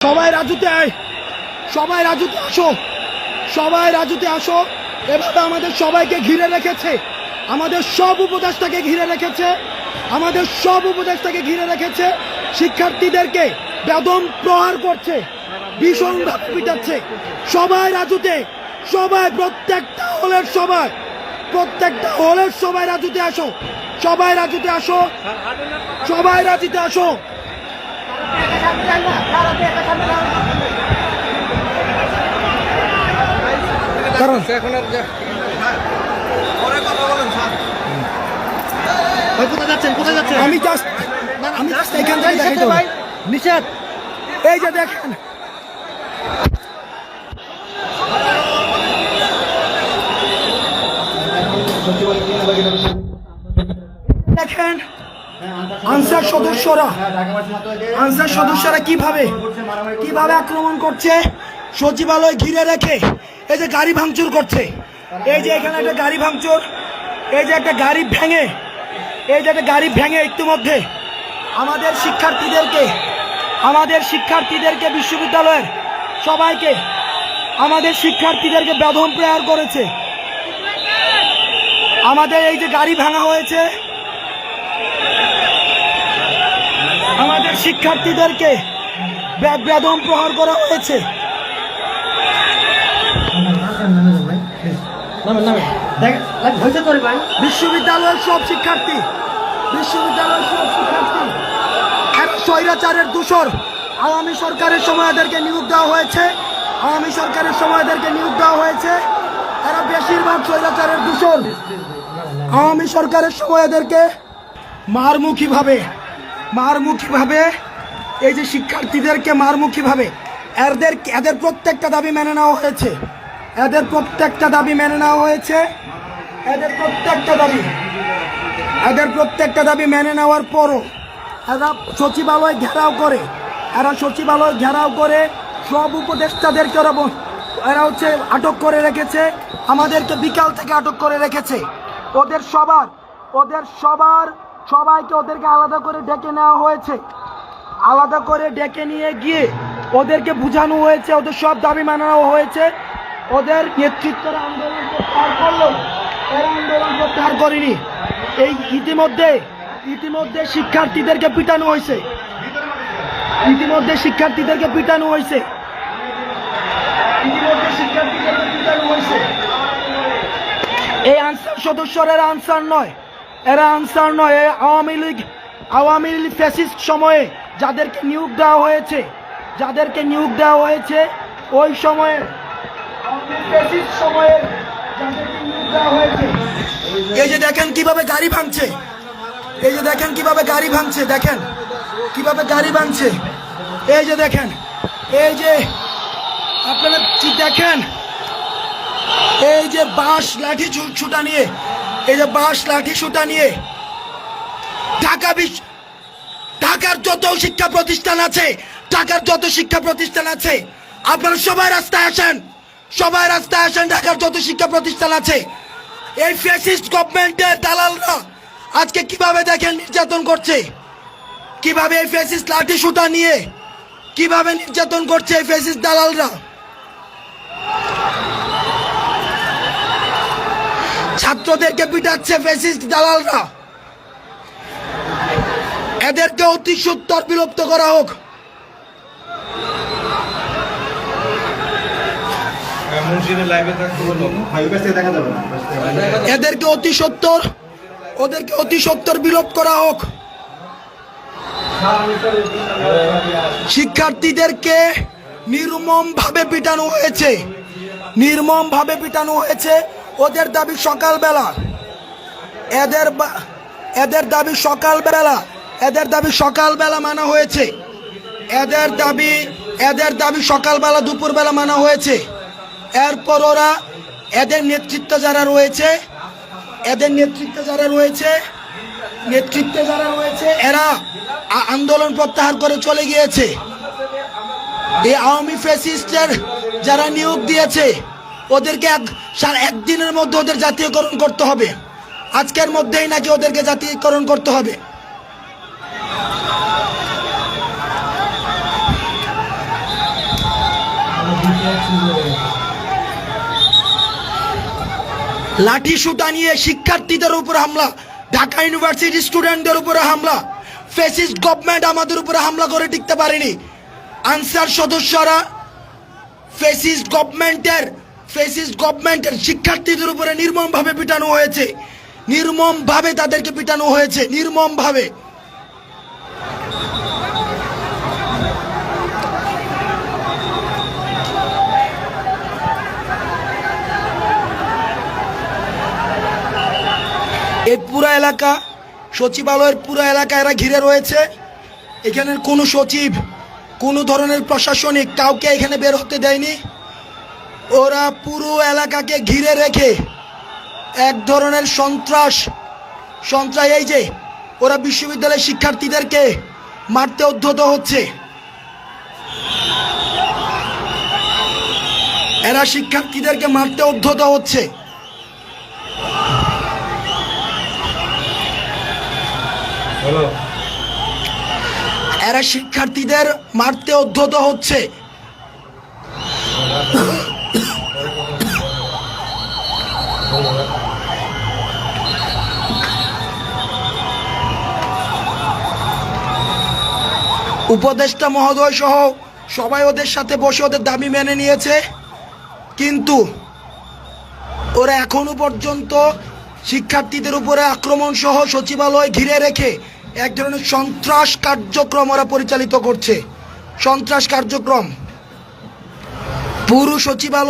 সবাই রাজুতে আয়, সবাই রাজুতে আসো, সবাই রাজুতে আসো। এভাবে আমাদের সবাইকে ঘিরে রেখেছে, আমাদের সব উপদেষ্টাকে ঘিরে রেখেছে, আমাদের সব উপদেষ্টাকে ঘিরে রেখেছে। শিক্ষার্থীদেরকে বেদম প্রহার করছে, ভীষণভাবে পিটাচ্ছে। সবাই রাজুতে, সবাই প্রত্যেকটা হলের সবাই, প্রত্যেকটা হলের সবাই রাজুতে আসো, সবাই রাজুতে আসো, সবাই রাজুতে আসো। কারণ এখন আর কোথায় যাচ্ছেন আমি জাস্ট এখান থেকে দেখাইতে হবে। নিষেধ। এই যে দেখেন, দেখেন আনসার সদস্যরা কিভাবে আক্রমণ করছে, সচিবালয় ঘিরে রেখে এই যে গাড়ি ভাঙচুর করছে। এই যে এখানে একটা গাড়ি ভাঙচুর, এই যে একটা গাড়ি ভেঙে, এই যে একটা গাড়ি ভেঙে ইতিমধ্যে আমাদের শিক্ষার্থীদেরকে বিশ্ববিদ্যালয়ের সবাইকে, আমাদের শিক্ষার্থীদেরকে বেদম প্রহার করেছে। আমাদের এই যে গাড়ি ভাঙা হয়েছে, আমাদের শিক্ষার্থীদেরকে বেদম প্রহার করা হয়েছে। বিশ্ববিদ্যালয়ের সব শিক্ষার্থী এরা স্বৈরাচারের দূষর। আওয়ামী সরকারের সময় এদেরকে নিয়োগ দেওয়া হয়েছে, এরা বেশিরভাগ স্বৈরাচারের দূষর। আওয়ামী সরকারের সময় এদেরকে মারমুখীভাবে এই যে শিক্ষার্থীদেরকে মারমুখীভাবে এদের প্রত্যেকটা দাবি মেনে নেওয়া হয়েছে, এদের প্রত্যেকটা দাবি মেনে নেওয়ার পরও এরা সচিবালয় ঘেরাও করে সব উপদেষ্টাদেরকে এরা আটক করে রেখেছে। আমাদেরকে বিকাল থেকে আটক করে রেখেছে। সবাইকে আলাদা করে ডেকে নেওয়া হয়েছে, আলাদা করে ডেকে নিয়ে গিয়ে ওদেরকে বোঝানো হয়েছে, ওদের সব দাবি মানানো হয়েছে। ওদের নেতৃত্বের আন্দোলন প্রত্যাহার করলো, এরা আন্দোলন প্রত্যাহার করেনি। এই ইতিমধ্যে শিক্ষার্থীদেরকে পিটানো হয়েছে, এই আনসার সদস্যরা এরা আনসার নয়। আওয়ামী লীগ ফ্যাসিস্ট সময়ে যাদেরকে নিয়োগ দেওয়া হয়েছে ওই সময়ে এই যে দেখেন কিভাবে গাড়ি ভাঙছে, দেখেন এই যে দেখেন, এই যে আপনারা দেখেন, এই যে বাঁশ লাঠি ছুটা নিয়ে ঢাকার যত শিক্ষা প্রতিষ্ঠান আছে, আপনারা সবাই রাস্তায় আসেন, ঢাকার যত শিক্ষা প্রতিষ্ঠান আছে। এই ফ্যাসিস্ট গভর্নমেন্টের দালালরা আজকে কিভাবে দেখেন নির্যাতন করছে, কিভাবে এই ফ্যাসিস্ট লাঠি সুতা নিয়ে কিভাবে নির্যাতন করছে এই ফ্যাসিস্ট দালালরা। ছাত্রদেরকে পিটাচ্ছে ফ্যাসিস্ট দালালরা। এদেরকে অতি সত্বর বিলুপ্ত করা হোক। এদেরকে অতি সত্বর বিলোপ করা হোক। শিক্ষার্থীদেরকে নির্মম ভাবে পিটানো হয়েছে। ওদের দাবি সকালবেলা, এদের দাবি সকালবেলা মানা হয়েছে, এদের দাবি সকালবেলা দুপুরবেলা মানা হয়েছে। এরপর ওরা এদের নেতৃত্বে যারা রয়েছে এরা আন্দোলন প্রত্যাহার করে চলে গিয়েছে। এই আওয়ামী ফ্যাসিস্টের যারা নিয়োগ দিয়েছে ওদেরকে একদিনের মধ্যে ওদের জাতীয়করণ করতে হবে। আজকের মধ্যেই নাকি ওদেরকে জাতীয়করণ করতে হবে। লাঠি সুতা নিয়ে শিক্ষার্থীদের উপর হামলা, ঢাকা ইউনিভার্সিটি স্টুডেন্টদের উপরে হামলা। ফ্যাসিস্ট গভর্নমেন্ট আমাদের উপরে হামলা করে টিকতে পারেনি। আনসার সদস্যরা ফ্যাসিস্ট গভর্নমেন্টের শিক্ষার্থীদের উপরে নির্মমভাবে পিটানো হয়েছে, নির্মমভাবে তাদেরকে পিটানো হয়েছে, নির্মমভাবে। এই পুরো এলাকা, সচিবালয়ের পুরো এলাকা এরা ঘিরে রয়েছে। এখানের কোনো সচিব, কোনো ধরনের প্রশাসনিক কাউকে এখানে বের হতে দেয়নি। ওরা পুরো এলাকাকে ঘিরে রেখে এক ধরনের সন্ত্রাস, এই যে ওরা বিশ্ববিদ্যালয়ের শিক্ষার্থীদেরকে মারতে উদ্ধত হচ্ছে। এরা শিক্ষার্থীদেরকে মারতে উদ্ধত হচ্ছে। এরা শিক্ষার্থীদের মারতে উদ্ধত হচ্ছে। উপদেষ্টা মহোদয় সহ সবাই ওদের সাথে বসে ওদের দাবি মেনে নিয়েছে, কিন্তু ওরা এখনো পর্যন্ত শিক্ষার্থীদের উপরে আক্রমণ সহ সচিবালয় ঘিরে রেখে এক ধরনের সন্ত্রাস কার্যক্রম ওরা পরিচালিত করছে। সন্ত্রাস কার্যক্রম পুরো সচিবালয়